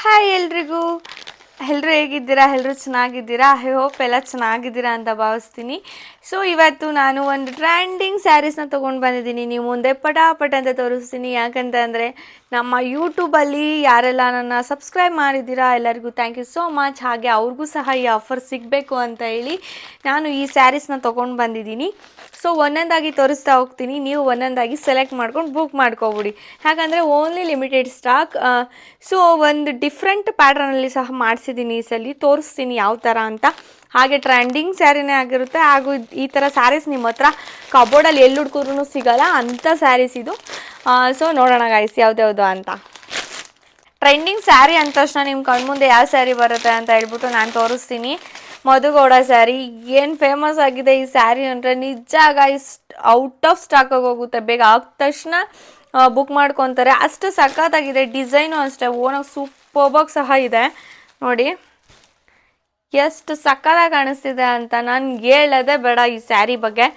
Hi ಎಲ್ರಿಗೂ. ಎಲ್ಲರೂ ಹೇಗಿದ್ದೀರಾ? ಎಲ್ಲರೂ ಚೆನ್ನಾಗಿದ್ದೀರಾ? ಐ ಹೋಪ್ ಎಲ್ಲ ಚೆನ್ನಾಗಿದ್ದೀರಾ ಅಂತ ಭಾವಿಸ್ತೀನಿ. ಸೊ ಇವತ್ತು ನಾನು ಒಂದು ಟ್ರೆಂಡಿಂಗ್ ಸ್ಯಾರೀಸ್ನ ತೊಗೊಂಡು ಬಂದಿದ್ದೀನಿ. ನೀವು ಮುಂದೆ ಪಟಾಪಟ್ ಅಂತ ತೋರಿಸ್ತೀನಿ. ಯಾಕಂತಂದರೆ ನಮ್ಮ ಯೂಟ್ಯೂಬಲ್ಲಿ ಯಾರೆಲ್ಲ ನನ್ನ ಸಬ್ಸ್ಕ್ರೈಬ್ ಮಾಡಿದ್ದೀರಾ ಎಲ್ಲರಿಗೂ ಥ್ಯಾಂಕ್ ಯು ಸೋ ಮಚ್. ಹಾಗೆ ಅವ್ರಿಗೂ ಸಹ ಈ ಆಫರ್ ಸಿಗಬೇಕು ಅಂತ ಹೇಳಿ ನಾನು ಈ ಸ್ಯಾರೀಸ್ನ ತೊಗೊಂಡು ಬಂದಿದ್ದೀನಿ. ಸೊ ಒಂದೊಂದಾಗಿ ತೋರಿಸ್ತಾ ಹೋಗ್ತೀನಿ, ನೀವು ಒಂದೊಂದಾಗಿ ಸೆಲೆಕ್ಟ್ ಮಾಡ್ಕೊಂಡು ಬುಕ್ ಮಾಡ್ಕೊಬಿಡಿ. ಯಾಕಂದರೆ ಓನ್ಲಿ ಲಿಮಿಟೆಡ್ ಸ್ಟಾಕ್. ಸೊ ಒಂದು ಡಿಫ್ರೆಂಟ್ ಪ್ಯಾಟ್ರನಲ್ಲಿ ಸಹ ಮಾಡಿಸಿದ್ದೀನಿ. ಈ ಸಲ ತೋರಿಸ್ತೀನಿ ಯಾವ ಥರ ಅಂತ. ಹಾಗೆ ಟ್ರೆಂಡಿಂಗ್ ಸ್ಯಾರಿನೇ ಆಗಿರುತ್ತೆ. ಹಾಗೂ ಈ ಥರ ಸ್ಯಾರೀಸ್ ನಿಮ್ಮ ಹತ್ರ ಕಬೋರ್ಡಲ್ಲಿ ಎಲ್ಲಿ ಹುಡ್ಕಿದ್ರೂ ಸಿಗೋಲ್ಲ ಅಂಥ ಸ್ಯಾರೀಸ್ ಇದು. ಸೊ ನೋಡೋಣ ಗಾಯ್ಸ್ ಯಾವ್ದ್ಯಾವುದು ಅಂತ. ಟ್ರೆಂಡಿಂಗ್ ಸ್ಯಾರಿ ಅಂದ ತಕ್ಷಣ ನಿಮ್ಮ ಕಣ್ಮುಂದೆ ಯಾವ ಸ್ಯಾರಿ ಬರುತ್ತೆ ಅಂತ ಹೇಳ್ಬಿಟ್ಟು ನಾನು ತೋರಿಸ್ತೀನಿ. ಮಧುಗೌಡ ಸ್ಯಾರಿ ಏನು ಫೇಮಸ್ ಆಗಿದೆ ಈ ಸ್ಯಾರಿ ಅಂದರೆ ನಿಜ ಗಾಯ್ಸ್, ಔಟ್ ಆಫ್ ಸ್ಟಾಕ್ ಆಗಿ ಹೋಗುತ್ತೆ. ಬೇಗ ಆದ ತಕ್ಷಣ ಬುಕ್ ಮಾಡ್ಕೊತಾರೆ, ಅಷ್ಟು ಸಖತ್ತಾಗಿದೆ. ಡಿಸೈನು ಅಷ್ಟೇ ಓನಾಗಿ ಸೂಪರ್ಬಾಗಿ ಸಹ ಇದೆ. ನೋಡಿ ಎಷ್ಟು ಸಕ್ಕತ್ತಾಗಿ ಕಾಣಿಸ್ತಿದೆ ಅಂತ ನಾನು ಹೇಳೋದೇ ಬೇಡ ಈ ಸ್ಯಾರಿ ಬಗ್ಗೆ.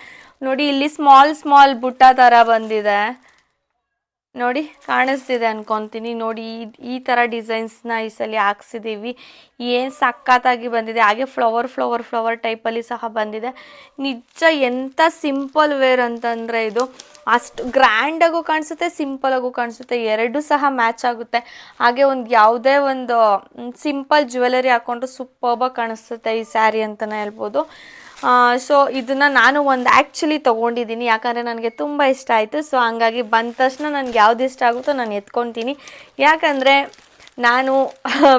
ನೋಡಿ ಇಲ್ಲಿ ಸ್ಮಾಲ್ ಸ್ಮಾಲ್ ಬುಟ್ಟ ಥರ ಬಂದಿದೆ, ನೋಡಿ ಕಾಣಿಸ್ತಿದೆ ಅನ್ಕೊತೀನಿ. ನೋಡಿ ಈ ಥರ ಡಿಸೈನ್ಸ್ನ ಈ ಸಲ ಹಾಕ್ಸಿದ್ದೀವಿ, ಏನು ಸಖತ್ತಾಗಿ ಬಂದಿದೆ. ಹಾಗೆ ಫ್ಲವರ್ ಟೈಪಲ್ಲಿ ಸಹ ಬಂದಿದೆ. ನಿಜ ಎಂಥ ಸಿಂಪಲ್ ವೇರ್ ಅಂತಂದರೆ ಇದು ಅಷ್ಟು ಗ್ರ್ಯಾಂಡಾಗೂ ಕಾಣಿಸುತ್ತೆ, ಸಿಂಪಲಾಗೂ ಕಾಣಿಸುತ್ತೆ, ಎರಡೂ ಸಹ ಮ್ಯಾಚ್ ಆಗುತ್ತೆ. ಹಾಗೆ ಒಂದು ಯಾವುದೇ ಒಂದು ಸಿಂಪಲ್ ಜ್ಯುವೆಲರಿ ಹಾಕ್ಕೊಂಡ್ರು ಸೂಪರ್ಬಾಗಿ ಕಾಣಿಸುತ್ತೆ ಈ ಸ್ಯಾರಿ ಅಂತಲೇ ಹೇಳ್ಬೋದು. ಸೊ ಇದನ್ನು ನಾನು ಒಂದು ಆ್ಯಕ್ಚುಲಿ ತೊಗೊಂಡಿದ್ದೀನಿ, ಯಾಕಂದರೆ ನನಗೆ ತುಂಬ ಇಷ್ಟ ಆಯಿತು. ಸೊ ಹಂಗಾಗಿ ಬಂದ ತಕ್ಷಣ ನನಗೆ ಯಾವ್ದು ಇಷ್ಟ ಆಗುತ್ತೋ ನಾನು ಎತ್ಕೊತೀನಿ. ಯಾಕಂದರೆ ನಾನು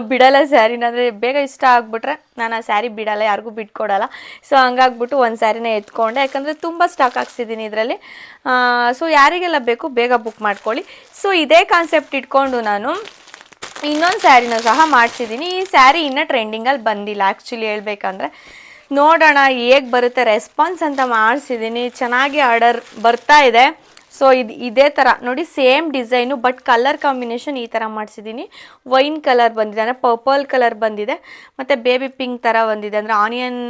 ಬಿಡಲ್ಲ ಸ್ಯಾರಿನ, ಅಂದರೆ ಬೇಗ ಇಷ್ಟ ಆಗಿಬಿಟ್ರೆ ನಾನು ಆ ಸ್ಯಾರಿ ಬಿಡಲ್ಲ, ಯಾರಿಗೂ ಬಿಟ್ಕೊಡಲ್ಲ. ಸೊ ಹಂಗಾಗ್ಬಿಟ್ಟು ಒಂದು ಸ್ಯಾರಿನ ಎತ್ಕೊಂಡೆ, ಯಾಕಂದರೆ ತುಂಬ ಸ್ಟಾಕ್ ಹಾಕ್ಸಿದ್ದೀನಿ ಇದರಲ್ಲಿ. ಸೊ ಯಾರಿಗೆಲ್ಲ ಬೇಕು ಬೇಗ ಬುಕ್ ಮಾಡ್ಕೊಳ್ಳಿ. ಸೊ ಇದೇ ಕಾನ್ಸೆಪ್ಟ್ ಇಟ್ಕೊಂಡು ನಾನು ಇನ್ನೊಂದು ಸ್ಯಾರಿನ ಸಹ ಮಾಡಿಸಿದ್ದೀನಿ. ಈ ಸ್ಯಾರಿ ಇನ್ನೂ ಟ್ರೆಂಡಿಂಗಲ್ಲಿ ಬಂದಿಲ್ಲ ಆ್ಯಕ್ಚುಲಿ ಹೇಳ್ಬೇಕಂದ್ರೆ. ನೋಡೋಣ ಹೇಗೆ ಬರುತ್ತೆ ರೆಸ್ಪಾನ್ಸ್ ಅಂತ ಮಾಡಿಸಿದ್ದೀನಿ. ಚೆನ್ನಾಗಿ ಆರ್ಡರ್ ಬರ್ತಾ ಇದೆ. ಸೊ ಇದೇ ಥರ ನೋಡಿ, same design but colour combination ಈ ಥರ ಮಾಡಿಸಿದ್ದೀನಿ. ವೈನ್ ಕಲರ್ ಬಂದಿದೆ, ಅಂದರೆ ಪರ್ಪಲ್ ಕಲರ್ ಬಂದಿದೆ, ಮತ್ತು ಬೇಬಿ ಪಿಂಕ್ ಥರ ಬಂದಿದೆ. ಅಂದರೆ ಆನಿಯನ್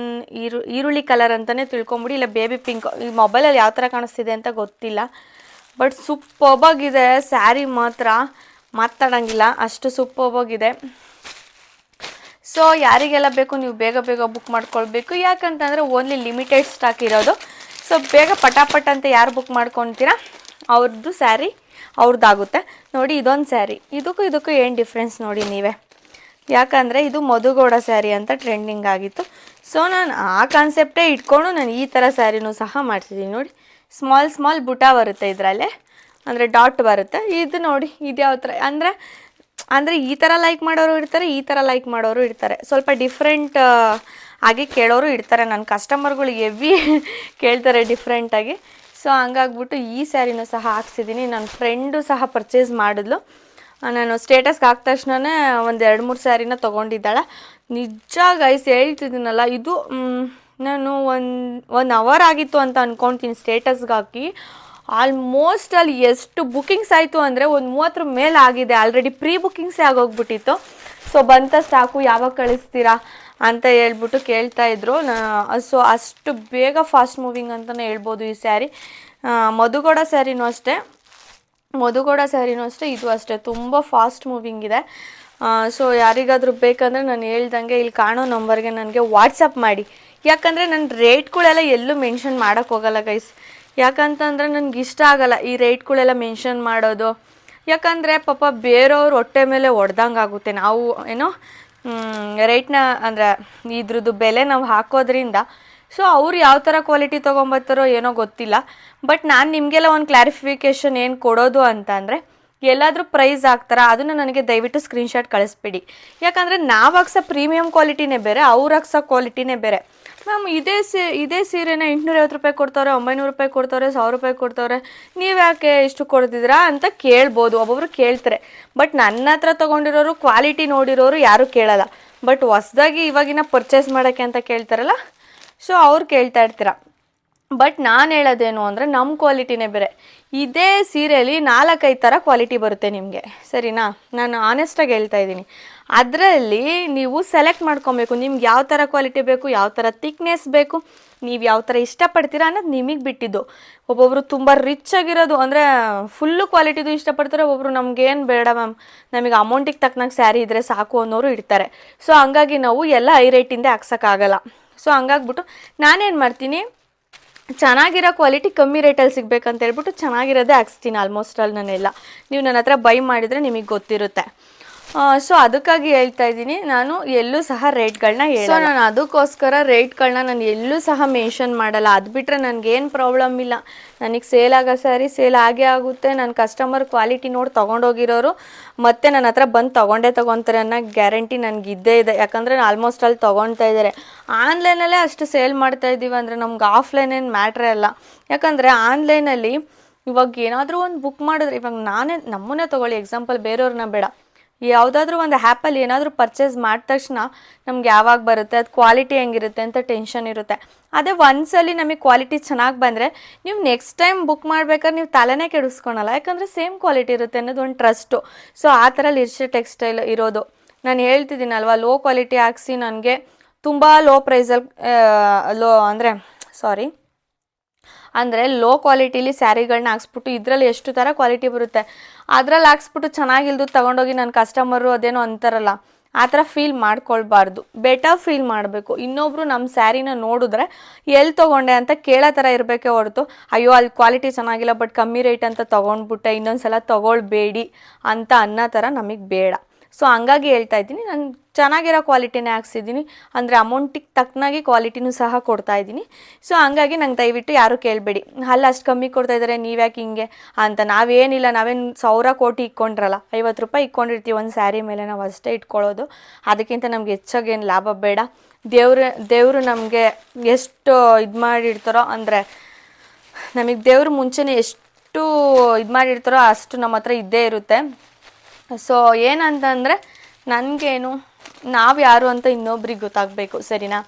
ಈರುಳ್ಳಿ ಕಲರ್ ಅಂತಲೇ ತಿಳ್ಕೊಂಬಿಡಿ, ಇಲ್ಲ ಬೇಬಿ ಪಿಂಕ್. ಈ ಮೊಬೈಲಲ್ಲಿ ಯಾವ ಥರ ಕಾಣಿಸ್ತಿದೆ ಅಂತ ಗೊತ್ತಿಲ್ಲ, ಬಟ್ ಸೂಪರ್ಬಾಗಿದೆ ಸ್ಯಾರಿ ಮಾತ್ರ, ಮಾತಾಡೋಂಗಿಲ್ಲ ಅಷ್ಟು ಸೂಪರ್ಬಾಗಿದೆ. ಸೊ ಯಾರಿಗೆಲ್ಲ ಬೇಕು ನೀವು ಬೇಗ ಬೇಗ ಬುಕ್ ಮಾಡ್ಕೊಳ್ಬೇಕು, ಯಾಕಂತಂದರೆ ಓನ್ಲಿ ಲಿಮಿಟೆಡ್ ಸ್ಟಾಕ್ ಇರೋದು. ಸೊ ಬೇಗ ಪಟಾಪಟ್ ಅಂತ ಯಾರು ಬುಕ್ ಮಾಡ್ಕೊತೀರಾ ಅವ್ರದ್ದು ಸ್ಯಾರಿ ಅವ್ರದ್ದಾಗುತ್ತೆ. ನೋಡಿ ಇದೊಂದು ಸ್ಯಾರಿ, ಇದಕ್ಕೂ ಏನು ಡಿಫ್ರೆನ್ಸ್ ನೋಡಿ ನೀವೇ. ಯಾಕಂದರೆ ಇದು ಮಧುಗೌಡ ಸ್ಯಾರಿ ಅಂತ ಟ್ರೆಂಡಿಂಗ್ ಆಗಿತ್ತು. ಸೊ ನಾನು ಆ ಕಾನ್ಸೆಪ್ಟೇ ಇಟ್ಕೊಂಡು ನಾನು ಈ ಥರ ಸ್ಯಾರಿನೂ ಸಹ ಮಾಡಿಸಿದ್ದೀನಿ. ನೋಡಿ ಸ್ಮಾಲ್ ಬುಟ್ಟ ಬರುತ್ತೆ ಇದರಲ್ಲೇ, ಅಂದರೆ ಡಾಟ್ ಬರುತ್ತೆ. ಇದು ನೋಡಿ ಇದು ಯಾವ ಥರ ಅಂದರೆ ಈ ಥರ ಲೈಕ್ ಮಾಡೋರು ಇರ್ತಾರೆ, ಈ ಥರ ಲೈಕ್ ಮಾಡೋರು ಇರ್ತಾರೆ, ಸ್ವಲ್ಪ ಡಿಫ್ರೆಂಟ್ ಆಗಿ ಕೇಳೋರು ಇರ್ತಾರೆ. ನನ್ನ ಕಸ್ಟಮರ್ಗಳು ಹೆವಿ ಕೇಳ್ತಾರೆ ಡಿಫ್ರೆಂಟಾಗಿ. ಸೊ ಹಂಗಾಗ್ಬಿಟ್ಟು ಈ ಸ್ಯಾರಿನೂ ಸಹ ಹಾಕ್ಸಿದ್ದೀನಿ. ನನ್ನ ಫ್ರೆಂಡು ಸಹ ಪರ್ಚೇಸ್ ಮಾಡಿದ್ಲು. ನಾನು ಸ್ಟೇಟಸ್ಗೆ ಹಾಕಿದ ತಕ್ಷಣವೇ ಒಂದು 2-3 ಸ್ಯಾರಿನ ತೊಗೊಂಡಿದ್ದಾಳೆ. ನಿಜ ಗೈಸ್ ಹೇಳ್ತಿದ್ದೀನಲ್ಲ, ಇದು ನಾನು ಒನ್ ಅವರ್ ಆಗಿತ್ತು ಅಂತ ಅಂದ್ಕೊಳ್ತೀನಿ ಸ್ಟೇಟಸ್ಗೆ ಹಾಕಿ. ಆಲ್ಮೋಸ್ಟ್ ಅಲ್ಲಿ ಎಷ್ಟು ಬುಕ್ಕಿಂಗ್ಸ್ ಆಯಿತು ಅಂದರೆ ಒಂದು 30 ಮೇಲೆ ಆಗಿದೆ. ಆಲ್ರೆಡಿ ಪ್ರೀ ಬುಕ್ಕಿಂಗ್ಸೇ ಆಗೋಗ್ಬಿಟ್ಟಿತ್ತು. ಸೊ ಬಂತ ಸ್ಟಾಕು ಯಾವಾಗ ಕಳಿಸ್ತೀರಾ ಅಂತ ಹೇಳ್ಬಿಟ್ಟು ಕೇಳ್ತಾಯಿದ್ರು. ಸೊ ಅಷ್ಟು ಬೇಗ ಫಾಸ್ಟ್ ಮೂವಿಂಗ್ ಅಂತಲೇ ಹೇಳ್ಬೋದು ಈ ಸ್ಯಾರಿ. ಮಧುಗೌಡ ಸ್ಯಾರಿನೂ ಅಷ್ಟೇ ಇದು ಅಷ್ಟೇ ತುಂಬ ಫಾಸ್ಟ್ ಮೂವಿಂಗ್ ಇದೆ. ಸೊ ಯಾರಿಗಾದರೂ ಬೇಕಂದರೆ ನಾನು ಹೇಳ್ದಂಗೆ ಇಲ್ಲಿ ಕಾಣೋ ನಂಬರ್ಗೆ ನನಗೆ ವಾಟ್ಸಪ್ ಮಾಡಿ. ಯಾಕಂದರೆ ನನ್ನ ರೇಟ್ಗಳೆಲ್ಲ ಎಲ್ಲೂ ಮೆನ್ಷನ್ ಮಾಡೋಕ್ಕೆ ಹೋಗಲ್ಲ ಗೈಸ್. ಯಾಕಂತಂದರೆ ನನಗೆ ಇಷ್ಟ ಆಗಲ್ಲ ಈ ರೇಟ್ಗಳೆಲ್ಲ ಮೆನ್ಷನ್ ಮಾಡೋದು. ಯಾಕಂದರೆ ಪಾಪ ಬೇರೆಯವ್ರು ಹೊಟ್ಟೆ ಮೇಲೆ ಹೊಡೆದಂಗೆ ಆಗುತ್ತೆ. ನಾವು ಏನೋ ರೇಟ್ನ ಅಂದರೆ ಇದ್ರದ್ದು ಬೆಲೆ ನಾವು ಹಾಕೋದ್ರಿಂದ. ಸೊ ಅವ್ರು ಯಾವ ಥರ ಕ್ವಾಲಿಟಿ ತೊಗೊಂಬರ್ತಾರೋ ಏನೋ ಗೊತ್ತಿಲ್ಲ. ಬಟ್ ನಾನು ನಿಮಗೆಲ್ಲ ಒಂದು ಕ್ಲಾರಿಫಿಕೇಷನ್ ಏನು ಕೊಡೋದು ಅಂತ ಅಂದರೆ, ಎಲ್ಲಾದರೂ ಪ್ರೈಸ್ ಹಾಕ್ತಾರಾ ಅದನ್ನು ನನಗೆ ದಯವಿಟ್ಟು ಸ್ಕ್ರೀನ್ಶಾಟ್ ಕಳಿಸ್ಬಿಡಿ. ಯಾಕಂದರೆ ನಾವು ಹಾಕ್ಸೋ ಪ್ರೀಮಿಯಮ್ ಕ್ವಾಲಿಟಿನೇ ಬೇರೆ, ಅವ್ರು ಹಾಕ್ಸೋ ಕ್ವಾಲಿಟಿನೇ ಬೇರೆ. ಮ್ಯಾಮ್ ಇದೇ ಸೀರೆನ 850 ರೂಪಾಯಿ ಕೊಡ್ತವ್ರೆ, 900 ರೂಪಾಯಿ ಕೊಡ್ತವ್ರೆ, 1000 ರೂಪಾಯಿ ಕೊಡ್ತವ್ರೆ, ನೀವು ಯಾಕೆ ಇಷ್ಟು ಕೊಡ್ತಿದ್ದೀರಾ ಅಂತ ಕೇಳ್ಬೋದು, ಒಬ್ಬೊಬ್ರು ಕೇಳ್ತಾರೆ. ಬಟ್ ನನ್ನ ಹತ್ರ ತೊಗೊಂಡಿರೋರು ಕ್ವಾಲಿಟಿ ನೋಡಿರೋರು ಯಾರೂ ಕೇಳಲ್ಲ. ಬಟ್ ಹೊಸ್ದಾಗಿ ಇವಾಗಿನ ಪರ್ಚೇಸ್ ಮಾಡೋಕ್ಕೆ ಅಂತ ಕೇಳ್ತಾರಲ್ಲ, ಸೊ ಅವ್ರು ಕೇಳ್ತಾ ಇರ್ತೀರ. ಬಟ್ ನಾನು ಹೇಳೋದೇನು ಅಂದರೆ ನಮ್ಮ ಕ್ವಾಲಿಟಿನೇ ಬೇರೆ. ಇದೇ ಸೀರೆಯಲ್ಲಿ 4-5 ಥರ ಕ್ವಾಲಿಟಿ ಬರುತ್ತೆ ನಿಮಗೆ, ಸರಿನಾ? ನಾನು ಆನೆಸ್ಟಾಗಿ ಹೇಳ್ತಾ ಇದ್ದೀನಿ. ಅದರಲ್ಲಿ ನೀವು ಸೆಲೆಕ್ಟ್ ಮಾಡ್ಕೊಬೇಕು, ನಿಮ್ಗೆ ಯಾವ ಥರ ಕ್ವಾಲಿಟಿ ಬೇಕು, ಯಾವ ಥರ ಥಿಕ್ನೆಸ್ ಬೇಕು, ನೀವು ಯಾವ ಥರ ಇಷ್ಟಪಡ್ತೀರಾ ಅನ್ನೋದು ನಿಮಗೆ ಬಿಟ್ಟಿದ್ದು. ಒಬ್ಬೊಬ್ಬರು ತುಂಬ ರಿಚ್ ಆಗಿರೋದು ಅಂದರೆ ಫುಲ್ಲು ಕ್ವಾಲಿಟಿದು ಇಷ್ಟಪಡ್ತಾರೆ, ಒಬ್ಬೊಬ್ಬರು ನಮಗೇನು ಬೇಡ ಮ್ಯಾಮ್, ನಮಗೆ ಅಮೌಂಟಿಗೆ ತಕ್ಕನಾಗ ಸ್ಯಾರಿ ಇದ್ದರೆ ಸಾಕು ಅನ್ನೋರು ಇಡ್ತಾರೆ. ಸೊ ಹಂಗಾಗಿ ನಾವು ಎಲ್ಲ ಹೈ ರೇಟಿಂದೇ ಹಾಕ್ಸೋಕ್ಕಾಗಲ್ಲ. ಸೊ ಹಂಗಾಗ್ಬಿಟ್ಟು ನಾನೇನು ಮಾಡ್ತೀನಿ, ಚೆನ್ನಾಗಿರೋ ಕ್ವಾಲಿಟಿ ಕಮ್ಮಿ ರೇಟಲ್ಲಿ ಸಿಗ್ಬೇಕಂತ ಹೇಳ್ಬಿಟ್ಟು ಚೆನ್ನಾಗಿರೋದೇ ಹಾಕ್ಸ್ತೀನಿ ಆಲ್ಮೋಸ್ಟ್ ಅಲ್ಲಿ ನಾನೆಲ್ಲ. ನೀವು ನನ್ನ ಹತ್ರ ಬೈ ಮಾಡಿದರೆ ನಿಮಗೆ ಗೊತ್ತಿರುತ್ತೆ. ಸೊ ಅದಕ್ಕಾಗಿ ಹೇಳ್ತಾ ಇದ್ದೀನಿ, ನಾನು ಎಲ್ಲೂ ಸಹ ರೇಟ್ಗಳನ್ನ ಸೊ ನಾನು ಅದಕ್ಕೋಸ್ಕರ ರೇಟ್ಗಳನ್ನ ನಾನು ಎಲ್ಲೂ ಸಹ ಮೆನ್ಷನ್ ಮಾಡಲ್ಲ. ಅದು ಬಿಟ್ಟರೆ ನನಗೇನು ಪ್ರಾಬ್ಲಮ್ ಇಲ್ಲ. ನನಗೆ ಸೇಲ್ ಆಗೋ ಸ್ಯಾರಿ ಸೇಲ್ ಆಗೇ ಆಗುತ್ತೆ. ನನ್ನ ಕಸ್ಟಮರ್ ಕ್ವಾಲಿಟಿ ನೋಡಿ ತೊಗೊಂಡೋಗಿರೋರು ಮತ್ತೆ ನನ್ನ ಹತ್ರ ಬಂದು ತೊಗೊಂತಾರೆ ಅನ್ನೋ ಗ್ಯಾರಂಟಿ ನನಗಿದ್ದೇ ಇದೆ. ಯಾಕಂದರೆ ಆಲ್ಮೋಸ್ಟ್ ಅಲ್ಲಿ ತೊಗೊಳ್ತಾ ಇದ್ದಾರೆ. ಆನ್ಲೈನಲ್ಲೇ ಅಷ್ಟು ಸೇಲ್ ಮಾಡ್ತಾ ಇದ್ದೀವಿ ಅಂದರೆ ನಮ್ಗೆ ಆಫ್ಲೈನ್ ಏನು ಮ್ಯಾಟ್ರೇ ಅಲ್ಲ. ಯಾಕಂದರೆ ಆನ್ಲೈನಲ್ಲಿ ಇವಾಗ ಏನಾದರೂ ಒಂದು ಬುಕ್ ಮಾಡಿದ್ರೆ, ಇವಾಗ ನಮ್ಮನ್ನೇ ತೊಗೊಳ್ಳಿ ಎಕ್ಸಾಂಪಲ್, ಬೇರೆಯವ್ರನ್ನ ಬೇಡ, ಯಾವುದಾದ್ರೂ ಒಂದು ಆ್ಯಪಲ್ಲಿ ಏನಾದರೂ ಪರ್ಚೇಸ್ ಮಾಡಿದ ತಕ್ಷಣ ನಮ್ಗೆ ಯಾವಾಗ ಬರುತ್ತೆ, ಅದು ಕ್ವಾಲಿಟಿ ಹೆಂಗಿರುತ್ತೆ ಅಂತ ಟೆನ್ಷನ್ ಇರುತ್ತೆ. ಅದೇ ಒಂದ್ಸಲಿ ನಮಗೆ ಕ್ವಾಲಿಟಿ ಚೆನ್ನಾಗಿ ಬಂದರೆ ನೀವು ನೆಕ್ಸ್ಟ್ ಟೈಮ್ ಬುಕ್ ಮಾಡ್ಬೇಕಾದ್ರೆ ನೀವು ತಲೆನೇ ಕೆಡಿಸ್ಕೊಳಲ್ಲ. ಯಾಕಂದರೆ ಸೇಮ್ ಕ್ವಾಲಿಟಿ ಇರುತ್ತೆ ಅನ್ನೋದು ಒಂದು ಟ್ರಸ್ಟು. ಸೊ ಆ ಥರ ಲಿರ್ಷೆ ಟೆಕ್ಸ್ಟೈಲ್ ಇರೋದು. ನಾನು ಹೇಳ್ತಿದ್ದೀನಲ್ವ, ಲೋ ಕ್ವಾಲಿಟಿ ಹಾಕ್ಸಿ ನನಗೆ ತುಂಬ ಲೋ ಪ್ರೈಸಲ್ಲಿ ಅಂದರೆ ಲೋ ಕ್ವಾಲಿಟಿಲಿ ಸ್ಯಾರಿಗಳನ್ನ ಹಾಕ್ಸ್ಬಿಟ್ಟು ಇದರಲ್ಲಿ ಎಷ್ಟು ಥರ ಕ್ವಾಲಿಟಿ ಬರುತ್ತೆ, ಅದರಲ್ಲಿ ಹಾಕ್ಸ್ಬಿಟ್ಟು ಚೆನ್ನಾಗಿಲ್ದು ತೊಗೊಂಡೋಗಿ ನನ್ನ ಕಸ್ಟಮರು ಅದೇನೋ ಅಂತಾರಲ್ಲ, ಆ ಥರ ಫೀಲ್ ಮಾಡ್ಕೊಳ್ಬಾರ್ದು. ಬೆಟರ್ ಫೀಲ್ ಮಾಡಬೇಕು. ಇನ್ನೊಬ್ಬರು ನಮ್ಮ ಸ್ಯಾರಿನ ನೋಡಿದ್ರೆ ಎಲ್ಲಿ ತೊಗೊಂಡೆ ಅಂತ ಕೇಳೋ ಥರ ಇರಬೇಕೇ ಹೊರತು, ಅಯ್ಯೋ ಅಲ್ಲಿ ಕ್ವಾಲಿಟಿ ಚೆನ್ನಾಗಿಲ್ಲ ಬಟ್ ಕಮ್ಮಿ ರೇಟ್ ಅಂತ ತೊಗೊಂಡ್ಬಿಟ್ಟೆ, ಇನ್ನೊಂದು ಸಲ ತೊಗೊಳ್ಬೇಡಿ ಅಂತ ಅನ್ನೋ ಥರ ನಮಗೆ ಬೇಡ. ಸೊ ಹಂಗಾಗಿ ಹೇಳ್ತಾ ಇದ್ದೀನಿ, ನಾನು ಚೆನ್ನಾಗಿರೋ ಕ್ವಾಲಿಟಿನೇ ಹಾಕ್ಸಿದ್ದೀನಿ, ಅಂದರೆ ಅಮೌಂಟಿಗೆ ತಕ್ಕನಾಗಿ ಕ್ವಾಲಿಟಿನೂ ಸಹ ಕೊಡ್ತಾ ಇದ್ದೀನಿ. ಸೊ ಹಂಗಾಗಿ ನಂಗೆ ದಯವಿಟ್ಟು ಯಾರು ಕೇಳಬೇಡಿ, ಅಲ್ಲ ಅಷ್ಟು ಕಮ್ಮಿ ಕೊಡ್ತಾಯಿದ್ದಾರೆ ನೀವ್ಯಾಕೆ ಹಿಂಗೆ ಅಂತ. ನಾವೇನಿಲ್ಲ, ನಾವೇನು 1000 ಕೋಟಿ ಇಕ್ಕೊಂಡ್ರಲ್ಲ, 50 ರೂಪಾಯಿ ಇಕ್ಕೊಂಡಿರ್ತೀವಿ ಒಂದು ಸ್ಯಾರಿ ಮೇಲೆ, ನಾವು ಅಷ್ಟೇ ಇಟ್ಕೊಳ್ಳೋದು. ಅದಕ್ಕಿಂತ ನಮ್ಗೆ ಹೆಚ್ಚಾಗೇನು ಲಾಭ ಬೇಡ. ದೇವರು ನಮಗೆ ಎಷ್ಟು ಇದು ಮಾಡಿರ್ತಾರೋ, ಅಂದರೆ ನಮಗೆ ದೇವ್ರ ಮುಂಚೆನೇ ಎಷ್ಟು ಇದು ಮಾಡಿರ್ತಾರೋ ಅಷ್ಟು ನಮ್ಮ ಹತ್ರ ಇದ್ದೇ ಇರುತ್ತೆ. ಸೊ ಏನಂತಂದರೆ ನನಗೇನು, ನಾವು ಯಾರು ಅಂತ ಇನ್ನೊಬ್ರಿಗೆ ಗೊತ್ತಾಗಬೇಕು, ಸರಿನಾ?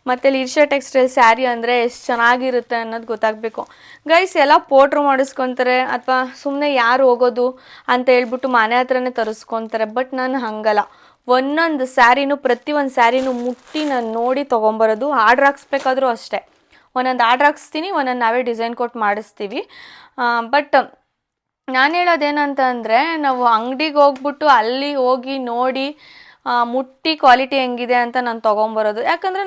ಮತ್ತು ಲಿರ್ಷೆ ಟೆಕ್ಸ್ಟೈಲ್ ಸ್ಯಾರಿ ಅಂದರೆ ಎಷ್ಟು ಚೆನ್ನಾಗಿರುತ್ತೆ ಅನ್ನೋದು ಗೊತ್ತಾಗಬೇಕು. ಗೈಸ್ ಎಲ್ಲ ಪೋಟ್ರು ಮಾಡಿಸ್ಕೊತಾರೆ, ಅಥವಾ ಸುಮ್ಮನೆ ಯಾರು ಹೋಗೋದು ಅಂತ ಹೇಳ್ಬಿಟ್ಟು ಮನೆ ಹತ್ರನೇ ತರಿಸ್ಕೊತಾರೆ. ಬಟ್ ನಾನು ಹಾಗಲ್ಲ, ಒಂದೊಂದು ಸ್ಯಾರಿನೂ, ಪ್ರತಿಯೊಂದು ಸ್ಯಾರಿನೂ ಮುಟ್ಟಿ ನಾನು ನೋಡಿ ತೊಗೊಂಬರೋದು. ಆರ್ಡ್ರ್ ಹಾಕ್ಸ್ಬೇಕಾದ್ರೂ ಅಷ್ಟೇ, ಒಂದೊಂದು ಆರ್ಡ್ರ್ ಹಾಕ್ಸ್ತೀನಿ, ಒಂದೊಂದು ನಾವೇ ಡಿಸೈನ್ ಕೊಟ್ಟು ಮಾಡಿಸ್ತೀವಿ. ಬಟ್ ನಾನು ಹೇಳೋದೇನಂತ ಅಂದರೆ, ನಾವು ಅಂಗಡಿಗೆ ಹೋಗ್ಬಿಟ್ಟು ಅಲ್ಲಿ ಹೋಗಿ ನೋಡಿ ಮುಟ್ಟಿ ಕ್ವಾಲಿಟಿ ಹೆಂಗಿದೆ ಅಂತ ನಾನು ತೊಗೊಂಬರೋದು. ಯಾಕಂದರೆ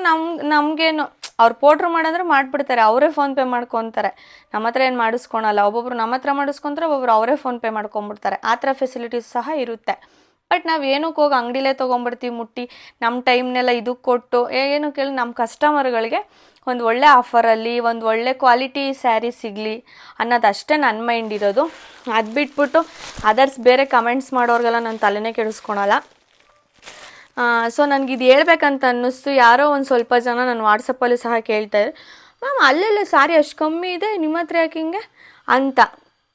ನಮಗೇನು, ಅವ್ರು ಪೋಟ್ರು ಮಾಡಂದ್ರೆ ಮಾಡಿಬಿಡ್ತಾರೆ, ಅವರೇ ಫೋನ್ಪೇ ಮಾಡ್ಕೊತಾರೆ, ನಮ್ಮ ಹತ್ರ ಏನು ಮಾಡಿಸ್ಕೊಳಲ್ಲ. ಒಬ್ಬೊಬ್ರು ನಮ್ಮ ಹತ್ರ ಮಾಡಿಸ್ಕೊತಾರೆ, ಒಬ್ಬೊಬ್ರು ಅವರೇ ಫೋನ್ಪೇ ಮಾಡ್ಕೊಂಬಿಡ್ತಾರೆ. ಆ ಥರ ಫೆಸಿಲಿಟೀಸ್ ಸಹ ಇರುತ್ತೆ. ಬಟ್ ನಾವು ಏನಕ್ಕೆ ಹೋಗಿ ಅಂಗಡಿಲೇ ತೊಗೊಂಬರ್ತೀವಿ ಮುಟ್ಟಿ, ನಮ್ಮ ಟೈಮ್ನೆಲ್ಲ ಇದಕ್ಕೆ ಕೊಟ್ಟು ಏನು ಕೇಳಿ, ನಮ್ಮ ಕಸ್ಟಮರ್ಗಳಿಗೆ ಒಂದು ಒಳ್ಳೆ ಆಫರಲ್ಲಿ ಒಂದು ಒಳ್ಳೆ ಕ್ವಾಲಿಟಿ ಸ್ಯಾರಿ ಸಿಗಲಿ ಅನ್ನೋದಷ್ಟೇ ನನ್ನ ಮೈಂಡ್ ಇರೋದು. ಅದು ಬಿಟ್ಬಿಟ್ಟು ಅದರ್ಸ್ ಬೇರೆ ಕಮೆಂಟ್ಸ್ ಮಾಡೋರಿಗೆಲ್ಲ ನಾನು ತಲೆನೇ ಕೆಡಿಸ್ಕೊಳಲ್ಲ. ಸೊ ನನಗಿದು ಹೇಳ್ಬೇಕಂತ ಅನ್ನಿಸ್ತು. ಯಾರೋ ಒಂದು ಸ್ವಲ್ಪ ಜನ ನಾನು ವಾಟ್ಸಪ್ಪಲ್ಲಿ ಸಹ ಕೇಳ್ತಾಯಿದ್ರು, ಮ್ಯಾಮ್ ಅಲ್ಲೆಲ್ಲ ಸ್ಯಾರಿ ಅಷ್ಟು ಕಮ್ಮಿ ಇದೆ, ನಿಮ್ಮ ಹತ್ರ ಯಾಕೆ ಹಿಂಗೆ ಅಂತ.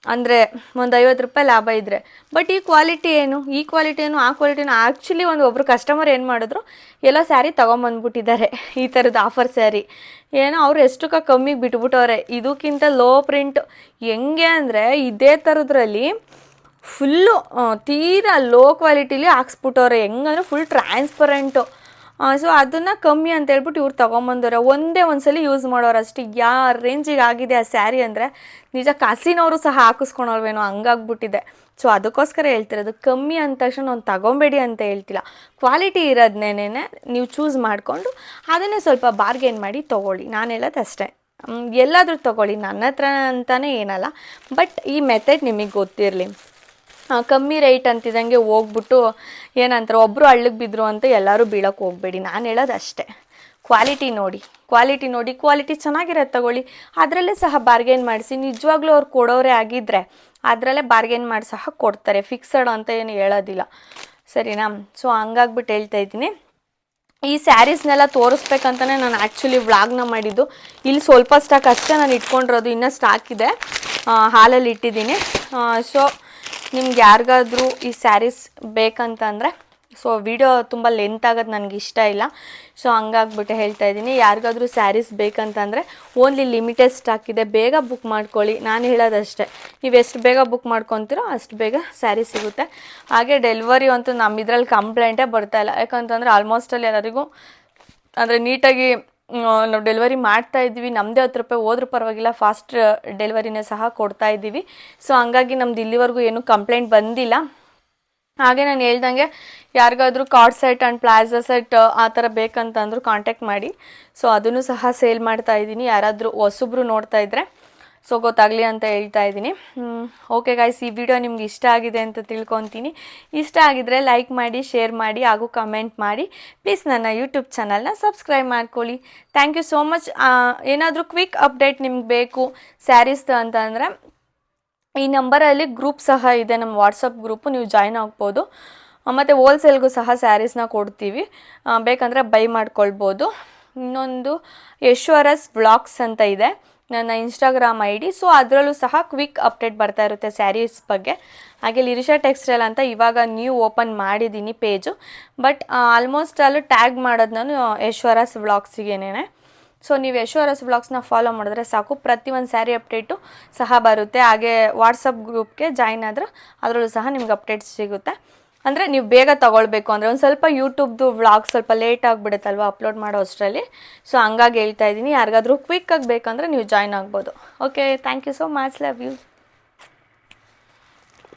ಅಂದರೆ ಒಂದು 50 ರೂಪಾಯಿ ಲಾಭ ಇದ್ದರೆ, ಬಟ್ ಈ ಕ್ವಾಲಿಟಿ ಏನು, ಈ ಕ್ವಾಲಿಟಿ ಏನು, ಆ ಕ್ವಾಲಿಟಿನೂ. ಆ್ಯಕ್ಚುಲಿ ಒಬ್ಬರು ಕಸ್ಟಮರ್ ಏನು ಮಾಡಿದ್ರು, ಎಲ್ಲ ಸ್ಯಾರಿ ತೊಗೊಂಬಂದ್ಬಿಟ್ಟಿದ್ದಾರೆ, ಈ ಥರದ್ದು ಆಫರ್ ಸ್ಯಾರಿ ಏನೋ ಅವ್ರು ಎಷ್ಟಕ್ಕೆ ಕಮ್ಮಿಗೆ ಬಿಟ್ಬಿಟ್ಟವ್ರೆ. ಇದಕ್ಕಿಂತ ಲೋ ಪ್ರಿಂಟ್ ಹೆಂಗೆ ಅಂದರೆ, ಇದೇ ಥರದ್ರಲ್ಲಿ ಫುಲ್ಲು ತೀರಾ ಲೋ ಕ್ವಾಲಿಟಿಲಿ ಹಾಕ್ಸ್ಬಿಟ್ಟವ್ರೆ. ಹೆಂಗಂದ್ರೆ ಫುಲ್ ಟ್ರಾನ್ಸ್ಪರೆಂಟು. ಸೊ ಅದನ್ನು ಕಮ್ಮಿ ಅಂತ ಹೇಳ್ಬಿಟ್ಟು ಇವ್ರು ತೊಗೊಂಬಂದವ್ರೆ. ಒಂದೇ ಒಂದ್ಸಲಿ ಯೂಸ್ ಮಾಡೋರು ಅಷ್ಟೇ. ಯಾವ ರೇಂಜಿಗೆ ಆಗಿದೆ ಆ ಸ್ಯಾರಿ ಅಂದರೆ, ನಿಜ ಕಾಸಿನವರು ಸಹ ಹಾಕಿಸ್ಕೊಳಲ್ವೇನೋ ಹಂಗಾಗ್ಬಿಟ್ಟಿದೆ. ಸೊ ಅದಕ್ಕೋಸ್ಕರ ಹೇಳ್ತಿರೋದು, ಕಮ್ಮಿ ಅಂದ ತಕ್ಷಣ ಒಂದು ತಗೊಬೇಡಿ ಅಂತ ಹೇಳ್ತಿಲ್ಲ. ಕ್ವಾಲಿಟಿ ಇರೋದನ್ನೇ ನೀವು ಚೂಸ್ ಮಾಡಿಕೊಂಡು ಅದನ್ನೇ ಸ್ವಲ್ಪ ಬಾರ್ಗೇನ್ ಮಾಡಿ ತೊಗೊಳ್ಳಿ. ನಾನು ಹೇಳೋದು ಅಷ್ಟೇ. ಎಲ್ಲಾದರೂ ತೊಗೊಳ್ಳಿ, ನನ್ನ ಹತ್ರ ಅಂತಲೇ ಏನಲ್ಲ, ಬಟ್ ಈ ಮೆಥಡ್ ನಿಮಗೆ ಗೊತ್ತಿರಲಿ. ಕಮ್ಮಿ ರೇಟ್ ಅಂತಿದ್ದಂಗೆ ಹೋಗ್ಬಿಟ್ಟು ಏನಂತಾರೆ, ಒಬ್ಬರು ಹಳ್ಳಕ್ಕೆ ಬಿದ್ದರು ಅಂತ ಎಲ್ಲರೂ ಬೀಳಕ್ಕೆ ಹೋಗಬೇಡಿ. ನಾನು ಹೇಳೋದು ಅಷ್ಟೇ. ಕ್ವಾಲಿಟಿ ನೋಡಿ, ಕ್ವಾಲಿಟಿ ಚೆನ್ನಾಗಿರೋದು ತಗೊಳ್ಳಿ. ಅದರಲ್ಲೇ ಸಹ ಬಾರ್ಗೇನ್ ಮಾಡಿಸಿ. ನಿಜವಾಗ್ಲೂ ಅವ್ರು ಕೊಡೋರೇ ಆಗಿದ್ದರೆ ಅದರಲ್ಲೇ ಬಾರ್ಗೇನ್ ಮಾಡಿ ಸಹ ಕೊಡ್ತಾರೆ, ಫಿಕ್ಸಡ್ ಅಂತ ಏನು ಹೇಳೋದಿಲ್ಲ, ಸರಿನಾ? ಸೊ ಹಂಗಾಗ್ಬಿಟ್ಟು ಹೇಳ್ತಾ ಇದ್ದೀನಿ. ಈ ಸ್ಯಾರೀಸ್ನೆಲ್ಲ ತೋರಿಸ್ಬೇಕಂತಲೇ ನಾನು ಆ್ಯಕ್ಚುಲಿ ವ್ಲಾಗ್ನ ಮಾಡಿದ್ದು. ಇಲ್ಲಿ ಸ್ವಲ್ಪ ಸ್ಟಾಕ್ ಅಷ್ಟೇ ನಾನು ಇಟ್ಕೊಂಡಿರೋದು, ಇನ್ನೂ ಸ್ಟಾಕ್ ಇದೆ, ಹಾಲಲ್ಲಿ ಇಟ್ಟಿದ್ದೀನಿ. ಸೊ ನಿಮ್ಗೆ ಯಾರಿಗಾದ್ರೂ ಈ ಸ್ಯಾರೀಸ್ ಬೇಕಂತಂದರೆ ಸೊ ವಿಡಿಯೋ ತುಂಬ ಲೆಂತ್ ಆಗೋದು ನನಗೆ ಇಷ್ಟ ಇಲ್ಲ. ಸೊ ಹಂಗಾಗ್ಬಿಟ್ಟು ಹೇಳ್ತಾ ಇದ್ದೀನಿ. ಯಾರಿಗಾದ್ರೂ ಸ್ಯಾರೀಸ್ ಬೇಕಂತಂದರೆ ಓನ್ಲಿ ಲಿಮಿಟೆಡ್ ಸ್ಟಾಕ್ ಇದೆ, ಬೇಗ ಬುಕ್ ಮಾಡ್ಕೊಳ್ಳಿ. ನಾನು ಹೇಳೋದಷ್ಟೇ, ನೀವು ಎಷ್ಟು ಬೇಗ ಬುಕ್ ಮಾಡ್ಕೊತೀರೋ ಅಷ್ಟು ಬೇಗ ಸ್ಯಾರಿ ಸಿಗುತ್ತೆ. ಹಾಗೆ ಡೆಲಿವರಿ ಅಂತೂ ನಮ್ಮ ಇದರಲ್ಲಿ ಕಂಪ್ಲೇಂಟೇ ಬರ್ತಾಯಿಲ್ಲ. ಯಾಕಂತಂದರೆ ಆಲ್ಮೋಸ್ಟಲ್ಲಿ ಎಲ್ಲರಿಗೂ ಅಂದರೆ ನೀಟಾಗಿ ನಾವು ಡೆಲಿವರಿ ಮಾಡ್ತಾ ಇದ್ದೀವಿ. ನಮ್ಮದೇ 10 ರೂಪಾಯಿ ಹೋದ್ರೂ ಪರವಾಗಿಲ್ಲ, ಫಾಸ್ಟ್ ಡೆಲಿವರಿನೇ ಸಹ ಕೊಡ್ತಾ ಇದ್ದೀವಿ. ಸೊ ಹಂಗಾಗಿ ನಮ್ದು ಇಲ್ಲಿವರೆಗೂ ಏನೂ ಕಂಪ್ಲೇಂಟ್ ಬಂದಿಲ್ಲ. ಹಾಗೆ ನಾನು ಹೇಳ್ದಂಗೆ ಯಾರಿಗಾದ್ರೂ card set and plaza set ಆ ಥರ ಬೇಕಂತಂದ್ರೂ ಕಾಂಟ್ಯಾಕ್ಟ್ ಮಾಡಿ. ಸೊ ಅದನ್ನು ಸಹ ಸೇಲ್ ಮಾಡ್ತಾ ಇದ್ದೀನಿ. ಯಾರಾದರೂ ಹೊಸಬ್ರು ನೋಡ್ತಾ ಇದ್ದರೆ ಸೊ ಗೊತ್ತಾಗಲಿ ಅಂತ ಹೇಳ್ತಾ ಇದ್ದೀನಿ. ಓಕೆ ಗಾಯ್ಸ್, ಈ ವಿಡಿಯೋ ನಿಮ್ಗೆ ಇಷ್ಟ ಆಗಿದೆ ಅಂತ ತಿಳ್ಕೊತೀನಿ. ಇಷ್ಟ ಆಗಿದರೆ ಲೈಕ್ ಮಾಡಿ, ಶೇರ್ ಮಾಡಿ ಹಾಗೂ ಕಮೆಂಟ್ ಮಾಡಿ. ಪ್ಲೀಸ್ ನನ್ನ ಯೂಟ್ಯೂಬ್ ಚಾನಲ್ನ ಸಬ್ಸ್ಕ್ರೈಬ್ ಮಾಡ್ಕೊಳ್ಳಿ. Thank you so much. ಏನಾದರೂ ಕ್ವಿಕ್ ಅಪ್ಡೇಟ್ ನಿಮ್ಗೆ ಬೇಕು ಸ್ಯಾರೀಸ್ದು ಅಂತಂದರೆ ಈ ನಂಬರಲ್ಲಿ ಗ್ರೂಪ್ ಸಹ ಇದೆ, ನಮ್ಮ ವಾಟ್ಸಪ್ ಗ್ರೂಪು, ನೀವು ಜಾಯ್ನ್ ಆಗ್ಬೋದು. ಮತ್ತು ಹೋಲ್ಸೇಲ್ಗೂ ಸಹ ಸ್ಯಾರೀಸ್ನ ಕೊಡ್ತೀವಿ, ಬೇಕಂದರೆ ಬೈ ಮಾಡ್ಕೊಳ್ಬೋದು. ಇನ್ನೊಂದು ಯಶ್ವರಸ್ ವ್ಲಾಗ್ಸ್ ಅಂತ ಇದೆ ನನ್ನ ಇನ್ಸ್ಟಾಗ್ರಾಮ್ ID. ಸೊ ಅದರಲ್ಲೂ ಸಹ ಕ್ವಿಕ್ ಅಪ್ಡೇಟ್ ಬರ್ತಾ ಇರುತ್ತೆ ಸ್ಯಾರೀಸ್ ಬಗ್ಗೆ. ಹಾಗೆ ಲಿರಿಷಾ ಟೆಕ್ಸ್ಟೈಲ್ ಅಂತ ಇವಾಗ ನ್ಯೂ ಓಪನ್ ಮಾಡಿದ್ದೀನಿ ಪೇಜು. ಬಟ್ ಆಲ್ಮೋಸ್ಟ್ ಅಲ್ಲೂ ಟ್ಯಾಗ್ ಮಾಡೋದು ನಾನು ಯಶ್ವರಸ್ ವ್ಲಾಗ್ಸಿಗೇನೆ. ಸೊ ನೀವು ಯಶ್ವರಸ್ ವ್ಲಾಗ್ಸ್ನ ಫಾಲೋ ಮಾಡಿದ್ರೆ ಸಾಕು, ಪ್ರತಿಯೊಂದು ಸ್ಯಾರಿ ಅಪ್ಡೇಟು ಸಹ ಬರುತ್ತೆ. ಹಾಗೆ ವಾಟ್ಸಪ್ ಗ್ರೂಪ್ಗೆ ಜಾಯ್ನ್ ಆದ್ರೆ ಅದರಲ್ಲೂ ಸಹ ನಿಮ್ಗೆ ಅಪ್ಡೇಟ್ಸ್ ಸಿಗುತ್ತೆ. ಅಂದರೆ ನೀವು ಬೇಗ ತೊಗೊಳ್ಬೇಕು ಅಂದರೆ ಒಂದು ಸ್ವಲ್ಪ ಯೂಟ್ಯೂಬ್ದು ವ್ಲಾಗ್ ಸ್ವಲ್ಪ ಲೇಟ್ ಆಗಿಬಿಡುತ್ತಲ್ವ ಅಪ್ಲೋಡ್ ಮಾಡೋ ಅಷ್ಟರಲ್ಲಿ. ಸೊ ಹಂಗಾಗಿ ಹೇಳ್ತಾ ಇದ್ದೀನಿ, ಯಾರಿಗಾದ್ರೂ ಕ್ವಿಕ್ಕಾಗಿ ಬೇಕಂದರೆ ನೀವು ಜಾಯ್ನ್ ಆಗ್ಬೋದು. Okay, thank you so much, love you.